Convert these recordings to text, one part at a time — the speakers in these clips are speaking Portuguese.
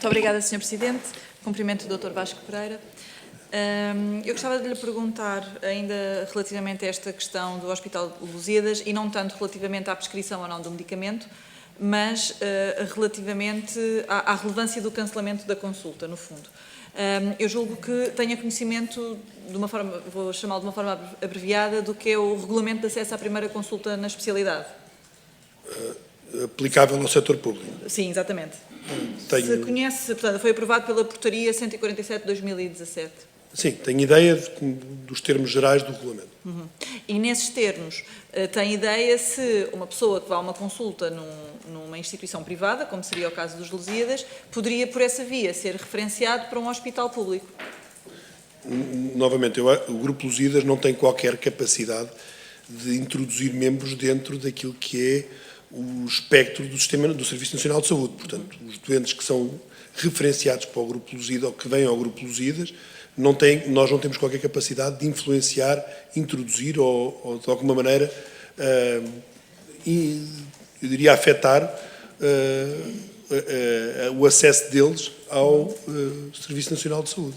Muito obrigada, Sr. Presidente. Cumprimento o Dr. Vasco Pereira. Eu gostava de lhe perguntar, ainda relativamente a esta questão do Hospital de Lusíadas, e não tanto relativamente à prescrição ou não do medicamento, mas relativamente à relevância do cancelamento da consulta, no fundo. Eu julgo que tenha conhecimento, de uma forma, vou chamá-lo de uma forma abreviada, do que é o regulamento de acesso à primeira consulta na especialidade. Aplicável ao setor público. Sim, exatamente. Tenho... Se conhece, portanto, foi aprovado pela Portaria 147 de 2017. Sim, tenho ideia dos termos gerais do regulamento. E nesses termos, tem ideia se uma pessoa que vá a uma consulta numa instituição privada, como seria o caso dos Lusíadas, poderia, por essa via, ser referenciado para um hospital público? Novamente, o Grupo Lusíadas não tem qualquer capacidade de introduzir membros dentro daquilo que é o espectro do sistema do Serviço Nacional de Saúde. Portanto, os doentes que são referenciados para o Grupo Lusíadas ou que vêm ao Grupo Lusíadas, nós não temos qualquer capacidade de influenciar, introduzir ou de alguma maneira, eu diria, afetar o acesso deles ao Serviço Nacional de Saúde.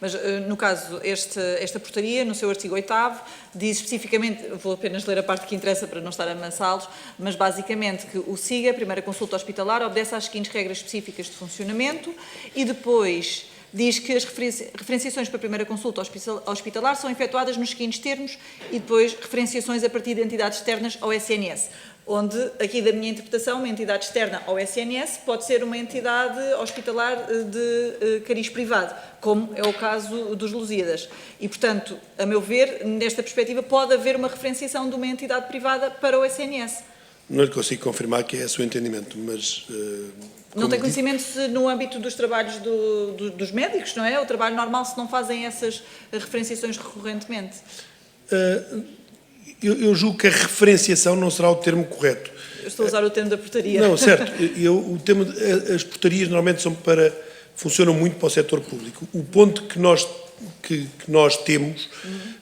Mas, no caso, esta portaria, no seu artigo 8º, diz especificamente, vou apenas ler a parte que interessa para não estar a amassá-los, mas basicamente que o SIGA, a primeira consulta hospitalar, obedece às seguintes regras específicas de funcionamento e depois diz que as referenciações para a primeira consulta hospitalar são efetuadas nos seguintes termos e depois referenciações a partir de entidades externas ao SNS. Onde, aqui da minha interpretação, uma entidade externa ao SNS pode ser uma entidade hospitalar de cariz privado, como é o caso dos Lusíadas. E, portanto, a meu ver, nesta perspectiva, pode haver uma referenciação de uma entidade privada para o SNS. Não lhe consigo confirmar que é esse o entendimento, mas... Não tem conhecimento se no âmbito dos trabalhos dos médicos, não é? O trabalho normal, se não fazem essas referenciações recorrentemente. Eu julgo que a referenciação não será o termo correto. Eu estou a usar o termo da portaria. Não, certo. As portarias normalmente funcionam muito para o setor público. O ponto que nós temos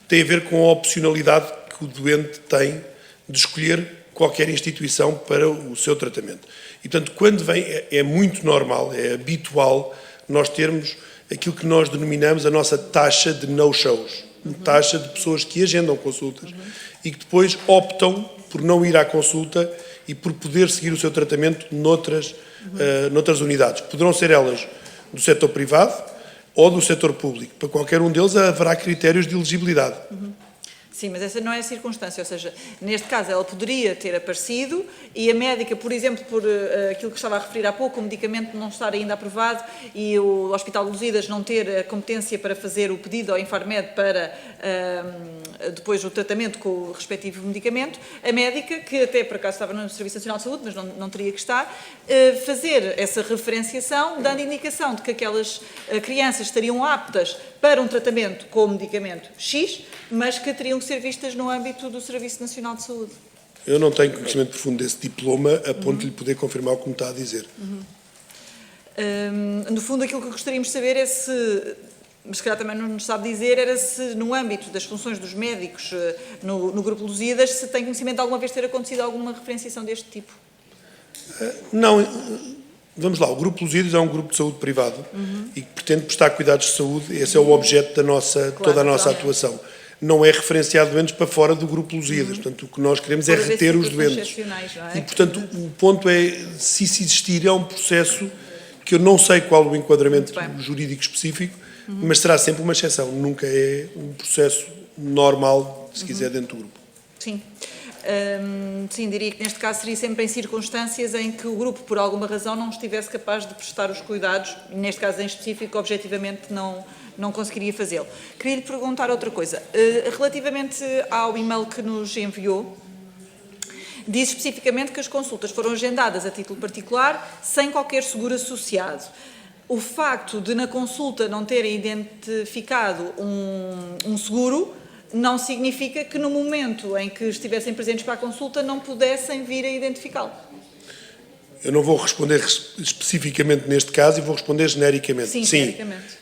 tem a ver com a opcionalidade que o doente tem de escolher qualquer instituição para o seu tratamento. E, portanto, quando vem, é muito normal, é habitual nós termos aquilo que nós denominamos a nossa taxa de no-shows. Taxa de pessoas que agendam consultas e que depois optam por não ir à consulta e por poder seguir o seu tratamento noutras unidades. Poderão ser elas do setor privado ou do setor público. Para qualquer um deles haverá critérios de elegibilidade. Sim, mas essa não é a circunstância, ou seja, neste caso ela poderia ter aparecido e a médica, por exemplo, por aquilo que estava a referir há pouco, o medicamento não estar ainda aprovado e o Hospital de Lusíadas não ter a competência para fazer o pedido ao Infarmed para depois o tratamento com o respectivo medicamento, a médica, que até por acaso estava no Serviço Nacional de Saúde, mas não teria que estar, fazer essa referenciação, dando indicação de que aquelas crianças estariam aptas para um tratamento com o medicamento X, mas que teriam que ser vistas no âmbito do Serviço Nacional de Saúde. Eu não tenho conhecimento profundo desse diploma a ponto de lhe poder confirmar o que me está a dizer. No fundo, aquilo que gostaríamos de saber é se, mas se calhar também não nos sabe dizer, era se no âmbito das funções dos médicos no Grupo Lusíadas, se tem conhecimento de alguma vez ter acontecido alguma referenciação deste tipo. Não, vamos lá, o Grupo Lusíadas é um grupo de saúde privado e que pretende prestar cuidados de saúde, esse é o objeto da toda a nossa atuação. Não é referenciado doentes para fora do Grupo Lusíadas. Portanto, o que nós queremos é reter os doentes. E, portanto, o ponto é, se isso existir, é um processo que eu não sei qual o enquadramento jurídico específico, mas será sempre uma exceção. Nunca é um processo normal, se quiser, dentro do grupo. Sim. Sim, diria que neste caso seria sempre em circunstâncias em que o grupo, por alguma razão, não estivesse capaz de prestar os cuidados, neste caso em específico, objetivamente não conseguiria fazê-lo. Queria-lhe perguntar outra coisa. Relativamente ao e-mail que nos enviou, diz especificamente que as consultas foram agendadas a título particular, sem qualquer seguro associado. O facto de na consulta não terem identificado um seguro não significa que no momento em que estivessem presentes para a consulta não pudessem vir a identificá-lo. Eu não vou responder especificamente neste caso e vou responder genericamente. Sim, genericamente.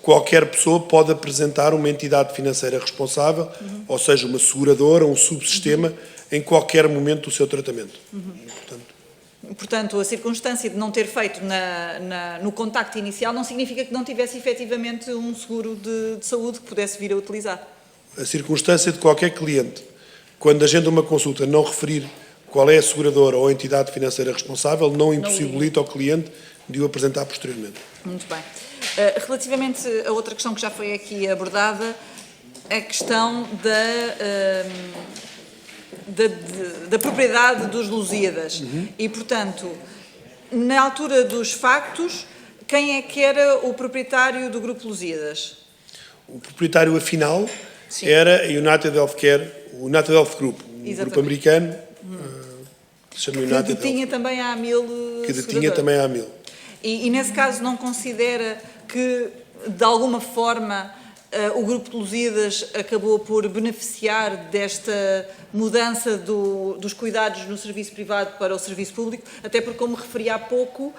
Qualquer pessoa pode apresentar uma entidade financeira responsável, ou seja, uma seguradora, um subsistema, em qualquer momento do seu tratamento. Portanto... Portanto, a circunstância de não ter feito no contacto inicial não significa que não tivesse efetivamente um seguro de saúde que pudesse vir a utilizar. A circunstância de qualquer cliente, quando agenda uma consulta, não referir qual é a seguradora ou a entidade financeira responsável, não impossibilita ao cliente de o apresentar posteriormente. Muito bem. Relativamente a outra questão que já foi aqui abordada, a questão da propriedade dos Lusíadas. E, portanto, na altura dos factos, quem é que era o proprietário do Grupo Lusíadas? O proprietário, afinal, Sim. era a United Healthcare, o United Health Group, um grupo americano, que se chama United Que detinha Health, também a Amil que detinha também a Amil. E nesse caso não considera que, de alguma forma, o Grupo de Lusíadas acabou por beneficiar desta mudança dos cuidados no serviço privado para o serviço público, até porque, como referi há pouco,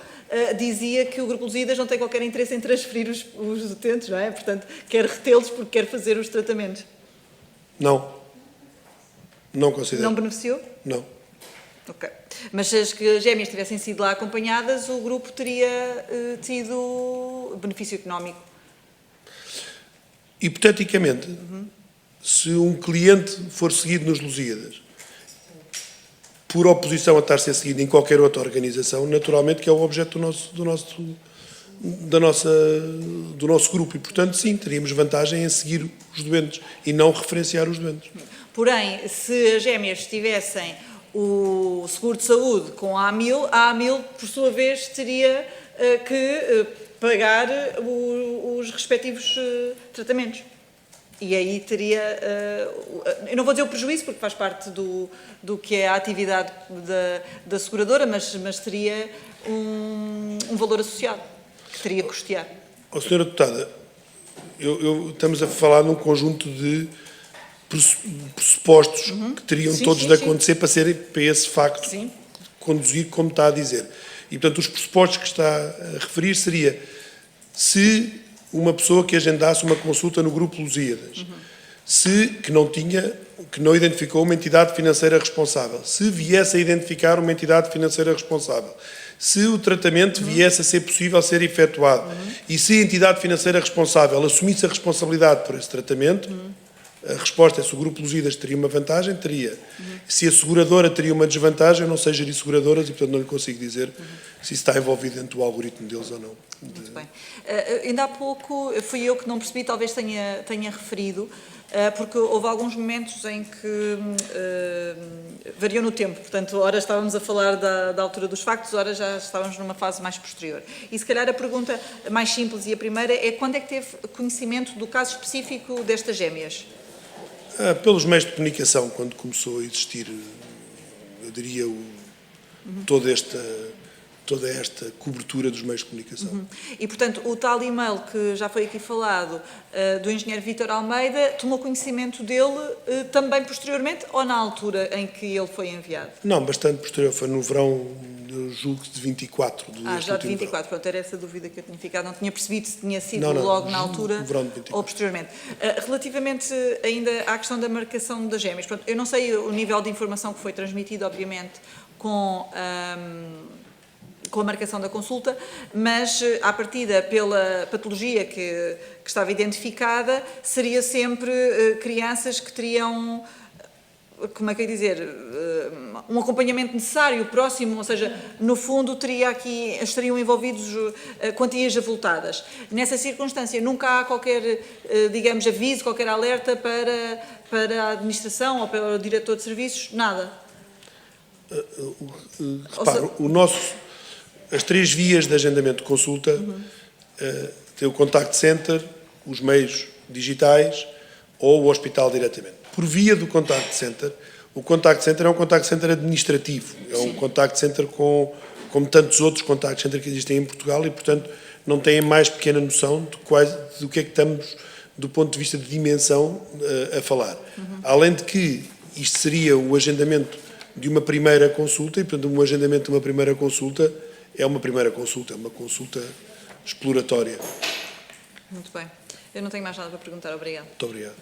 dizia que o Grupo de Lusíadas não tem qualquer interesse em transferir os utentes, não é? Portanto, quer retê-los porque quer fazer os tratamentos. Não. Não considero. Não beneficiou? Não. Ok. Mas se as gêmeas tivessem sido lá acompanhadas, o grupo teria tido benefício económico? Hipoteticamente, se um cliente for seguido nos Lusíadas, por oposição a estar a ser seguido em qualquer outra organização, naturalmente que é o objeto do nosso grupo. E, portanto, sim, teríamos vantagem em seguir os doentes e não referenciar os doentes. Porém, se as gêmeas tivessem o seguro de saúde com a AMIL, por sua vez, teria que pagar os respectivos tratamentos. E aí teria, eu não vou dizer o prejuízo, porque faz parte do que é a atividade da seguradora, mas teria um valor associado, que teria que custear. Ó, Sra. Deputada, estamos a falar num conjunto de pressupostos que teriam todos de acontecer para esse facto conduzir, como está a dizer. E, portanto, os pressupostos que está a referir seria se uma pessoa que agendasse uma consulta no Grupo Lusíadas, que não identificou uma entidade financeira responsável, se viesse a identificar uma entidade financeira responsável, se o tratamento viesse a ser possível ser efetuado e se a entidade financeira responsável assumisse a responsabilidade por esse tratamento, a resposta é se o Grupo Lusíadas teria uma vantagem, teria. Se a seguradora teria uma desvantagem, eu não sei gerir seguradoras e, portanto, não lhe consigo dizer se isso está envolvido dentro do algoritmo deles ou não. Muito bem. Ainda há pouco, fui eu que não percebi, talvez tenha referido, porque houve alguns momentos em que variou no tempo. Portanto, ora estávamos a falar da altura dos factos, ora já estávamos numa fase mais posterior. E, se calhar, a pergunta mais simples e a primeira é quando é que teve conhecimento do caso específico destas gêmeas? Pelos meios de comunicação, quando começou a existir, eu diria, toda esta cobertura dos meios de comunicação. E, portanto, o tal e-mail que já foi aqui falado, do engenheiro Vítor Almeida, tomou conhecimento dele também posteriormente ou na altura em que ele foi enviado? Não, bastante posterior, foi no verão, eu julgo de 24. Já de 24, pronto, era essa dúvida que eu tinha ficado, não tinha percebido se tinha sido logo na altura ou posteriormente. Relativamente ainda à questão da marcação das gêmeas, pronto, eu não sei o nível de informação que foi transmitido, obviamente, com a marcação da consulta, mas, à partida, pela patologia que estava identificada, seria sempre crianças que teriam, como é que eu ia dizer, um acompanhamento necessário, próximo, ou seja, no fundo estariam envolvidos quantias avultadas. Nessa circunstância, nunca há qualquer, digamos, aviso, qualquer alerta para a administração ou para o diretor de serviços, nada. Repare, as 3 vias de agendamento de consulta tem o contact center, os meios digitais ou o hospital diretamente. Por via do contact center, o contact center é um contact center administrativo, é um contact center como tantos outros contact centers que existem em Portugal e, portanto, não têm mais pequena noção do que é que estamos, do ponto de vista de dimensão, a falar. Além de que isto seria o agendamento de uma primeira consulta e, portanto, um agendamento de uma primeira consulta é uma primeira consulta, é uma consulta exploratória. Muito bem. Eu não tenho mais nada para perguntar. Obrigada. Muito obrigado.